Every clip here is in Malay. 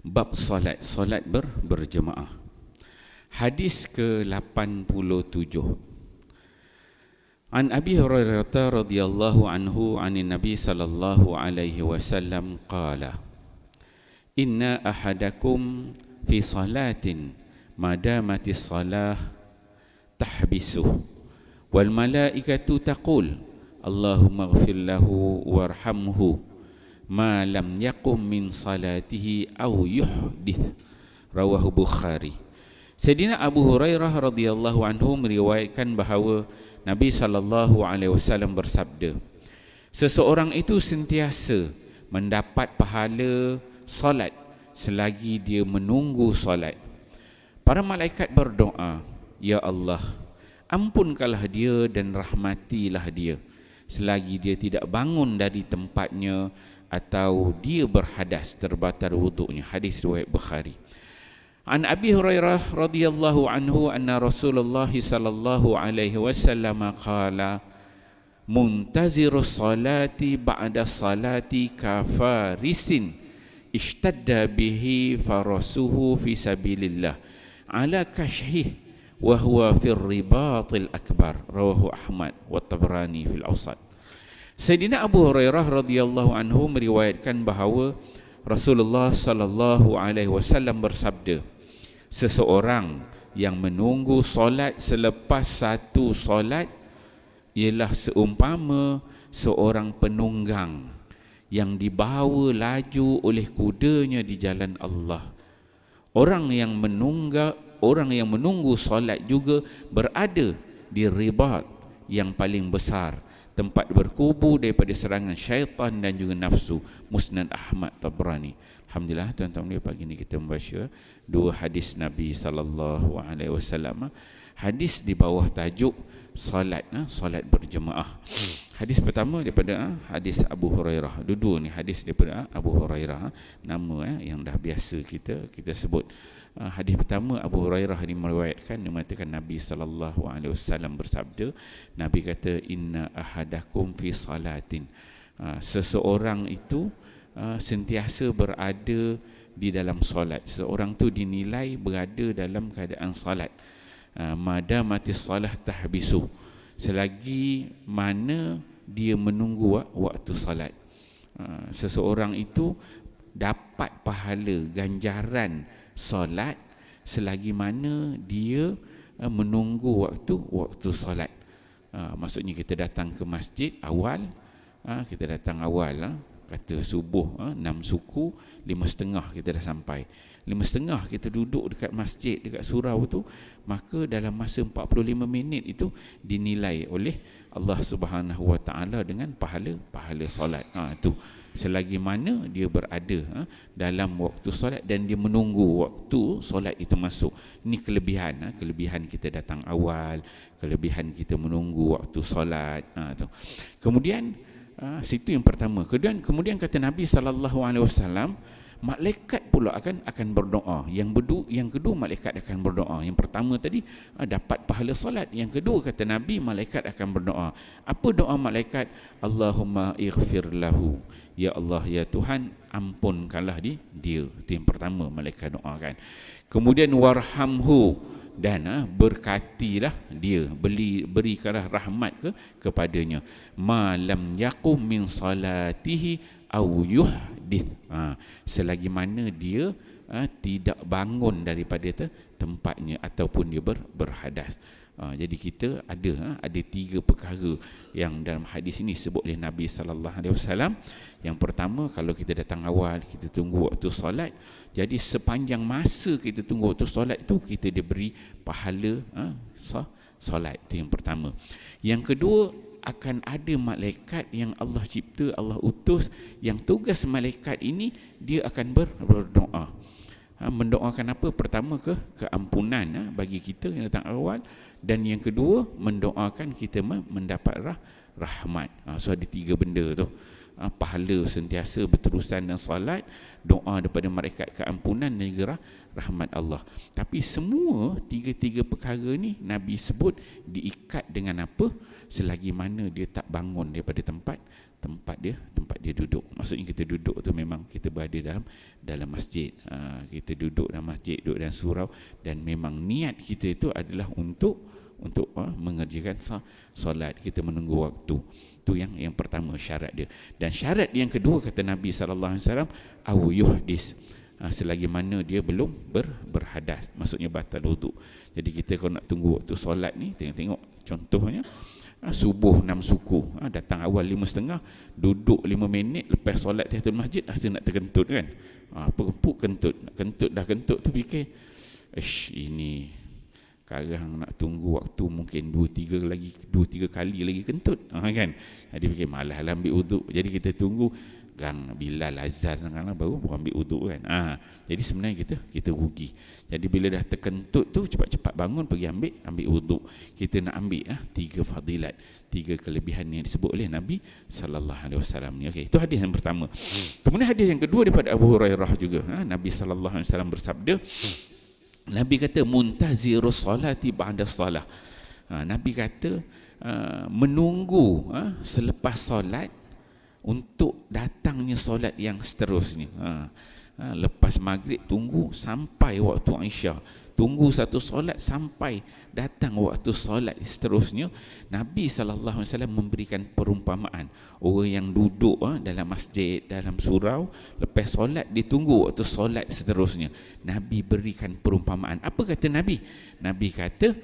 Bab solat berjemaah. Hadis ke-87. An Abi Hurairah radhiyallahu anhu anin Nabi sallallahu alaihi wasallam qala inna ahadakum fi salatin madamati salah tahbisuh wal malaikatu taqul Allahumma ighfir lahu warhamhu ma lam yaqum min salatihi aw yuhdith. Rawahu Bukhari. Sayyidina Abu Hurairah radhiyallahu anhu meriwayatkan bahawa Nabi sallallahu alaihi wasallam bersabda, seseorang itu sentiasa mendapat pahala solat selagi dia menunggu solat. Para malaikat berdoa, ya Allah, ampunkanlah dia dan rahmatilah dia selagi dia tidak bangun dari tempatnya atau dia berhadas terbatal wuduknya. Hadis riwayat Bukhari. An Abi Hurairah radhiyallahu anhu anna Rasulullah sallallahu alaihi wasallam qala muntazirus salati ba'da salati kafarisin ishtadda bihi farasuhu fi sabilillah ala kashhih wa huwa fi ribatil akbar. Rawahu Ahmad wa Tabrani fil Awsat. Sayyidina Abu Hurairah radhiyallahu anhu meriwayatkan bahawa Rasulullah sallallahu alaihi wasallam bersabda, seseorang yang menunggu solat selepas satu solat ialah seumpama seorang penunggang yang dibawa laju oleh kudanya di jalan Allah. Orang yang menunggu solat juga berada di ribat yang paling besar, tempat berkubu daripada serangan syaitan dan juga nafsu. Musnad Ahmad Tabrani. Alhamdulillah tuan-tuan, pagi ni kita membaca dua hadis Nabi sallallahu alaihi wasallam. Hadis di bawah tajuk solat berjemaah. Hadis pertama daripada hadis Abu Hurairah. Dua ni hadis daripada Abu Hurairah, nama yang dah biasa kita sebut. Hadis pertama Abu Hurairah ini meriwayatkan, dia mengatakan Nabi sallallahu alaihi wasallam bersabda, Nabi kata inna ahadakum fi salatin, seseorang itu sentiasa berada di dalam solat. Seseorang tu dinilai berada dalam keadaan solat. Madamati salah tahbisu, selagi mana dia menunggu waktu solat. Seseorang itu dapat pahala ganjaran solat selagi mana dia menunggu waktu solat. Maksudnya kita datang ke masjid awal, kata subuh 6 suku, 5.30 kita dah sampai. 5.30 kita duduk dekat masjid, dekat surau tu, maka dalam masa 45 minit itu dinilai oleh Allah Subhanahu Wa Taala dengan pahala solat. Tu selagi mana dia berada dalam waktu solat dan dia menunggu waktu solat itu masuk. Ini kelebihan kita datang awal, kelebihan kita menunggu waktu solat. Kemudian situ yang pertama. Kemudian kata Nabi sallallahu alaihi wasallam, malaikat pula akan berdoa. Yang kedua malaikat akan berdoa. Yang pertama tadi dapat pahala solat. Yang kedua kata Nabi, malaikat akan berdoa. Apa doa malaikat? Allahumma ighfir lahu. Ya Allah, ya Tuhan, ampunkanlah dia. Itu yang pertama malaikat doakan. Kemudian warhamhu, dan berkatilah dia, berikanlah rahmat kepadanya. Ma lam yaqum min salatihi aw yuhdith, selagi mana dia tidak bangun daripada tempatnya ataupun dia berhadas. Jadi kita ada 3 perkara yang dalam hadis ini sebut oleh Nabi sallallahu alaihi wasallam. Yang pertama, kalau kita datang awal, kita tunggu waktu solat. Jadi sepanjang masa kita tunggu waktu solat itu, kita diberi pahala solat. Itu yang pertama. Yang kedua, akan ada malaikat yang Allah cipta, Allah utus, yang tugas malaikat ini dia akan berdoa. Mendoakan apa? Pertama keampunan bagi kita yang datang awal, dan yang kedua mendoakan kita mendapat rahmat. So ada 3 benda tu. pahala sentiasa berterusan dan solat, doa daripada malaikat keampunan dan juga rahmat Allah. Tapi semua tiga-tiga perkara ni Nabi sebut diikat dengan apa? Selagi mana dia tak bangun daripada tempat dia duduk. Maksudnya kita duduk tu memang kita berada dalam masjid. Kita duduk dalam masjid, duduk dalam surau, dan memang niat kita itu adalah untuk mengerjakan solat, kita menunggu waktu. Itu yang pertama syarat dia. Dan syarat yang kedua kata Nabi SAW, aw yuhdis, selagi mana dia belum berhadas, maksudnya batal wuduk. Jadi kita kalau nak tunggu waktu solat ni, tengok contohnya subuh 6 suku, datang awal 5.30, duduk 5 minit, lepas solat tahiyatul masjid rasa nak terkentut kan, perempuk kentut, dah kentut tu fikir ini sekarang nak tunggu waktu mungkin 2-3 kali lagi kentut, kan. Jadi fikir malah lah ambil wuduk. Jadi kita tunggu kan Bilal azan kan, baru ambil wuduk kan. Jadi sebenarnya kita rugi. Jadi bila dah terkentut tu cepat-cepat bangun pergi ambil wuduk. Kita nak ambil 3 fadilat, 3 kelebihan yang disebut oleh Nabi sallallahu alaihi wasallam ni. Okey, itu hadis yang pertama. Kemudian hadis yang kedua daripada Abu Hurairah juga, Nabi sallallahu alaihi wasallam bersabda, Nabi kata muntazirus salati ba'da salah. Nabi kata menunggu selepas solat untuk datangnya solat yang seterusnya. Lepas maghrib tunggu sampai waktu Isyak, tunggu satu solat sampai datang waktu solat seterusnya. Nabi SAW memberikan perumpamaan orang yang duduk dalam masjid, dalam surau, lepas solat ditunggu waktu solat seterusnya. Nabi berikan perumpamaan. Apa kata Nabi? Nabi kata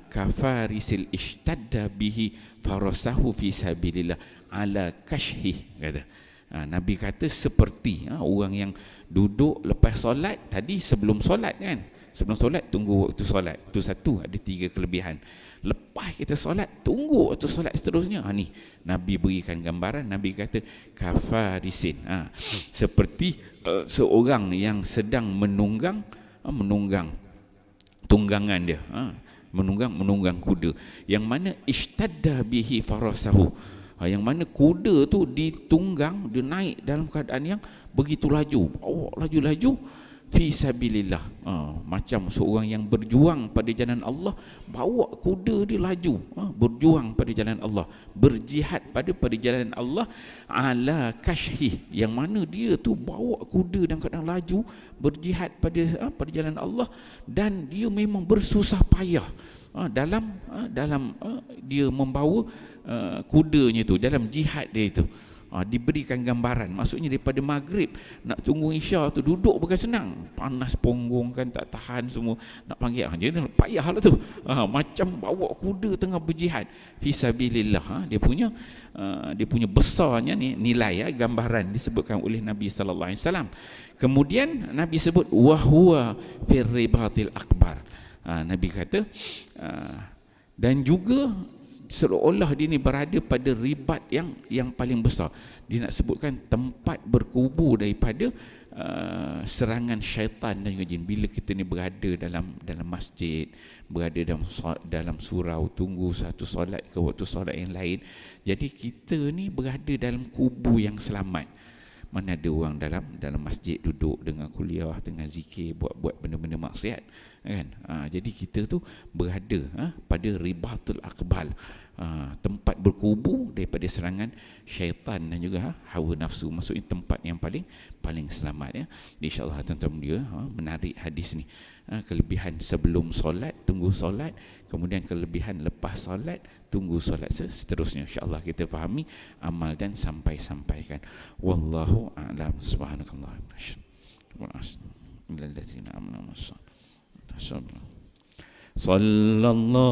kafarisil ishtadda bihi farasahu fi sabilillah ala kashhi, kata. Nabi kata seperti orang yang duduk lepas solat tadi, sebelum solat kan, sebelum solat tunggu waktu solat, itu satu, ada 3 kelebihan. Lepas kita solat tunggu waktu solat seterusnya, ni Nabi berikan gambaran. Nabi kata kafarisin, seperti seorang yang sedang menunggang tunggangan dia, menunggang kuda, yang mana ishtadda bihi farasahu, yang mana kuda tu ditunggang, dia naik dalam keadaan yang begitu laju, bawa laju-laju fi sabilillah, macam seorang yang berjuang pada jalan Allah, bawa kuda dia laju, berjuang pada jalan Allah, berjihad pada jalan Allah, ala kashhi, yang mana dia tu bawa kuda dalam keadaan laju, berjihad pada jalan Allah, dan dia memang bersusah payah dalam dia membawa kudanya tu dalam jihad dia itu. Diberikan gambaran, maksudnya daripada maghrib nak tunggu Isya tu duduk bukan senang, panas punggung kan, tak tahan semua nak panggil, jadi payahlah tu, macam bawa kuda tengah berjihad fi sabilillah. Dia punya besarnya ni nilai, gambaran disebutkan oleh Nabi sallallahu alaihi wasallam. Kemudian Nabi sebut wahwa fir ribatil akbar. Nabi kata dan juga seolah dia ni berada pada ribat yang paling besar. Dia nak sebutkan tempat berkubu daripada serangan syaitan dan juga jin. Bila kita ni berada dalam masjid, berada dalam surau, tunggu satu solat ke waktu solat yang lain, jadi kita ni berada dalam kubu yang selamat. Mana ada orang dalam masjid duduk dengan kuliah, tengah zikir, buat benda-benda maksiat kan. Jadi kita tu berada pada ribatul akbal, tempat berkubu daripada serangan syaitan dan juga hawa nafsu, maksudnya tempat yang paling selamat ya. InsyaAllah tuan-tuan dia menarik hadis ni, kelebihan sebelum solat tunggu solat, kemudian kelebihan lepas solat tunggu solat seterusnya. InsyaAllah kita fahami, amal dan sampaikan. Wallahu a'lam. Subhanakallah sallallahu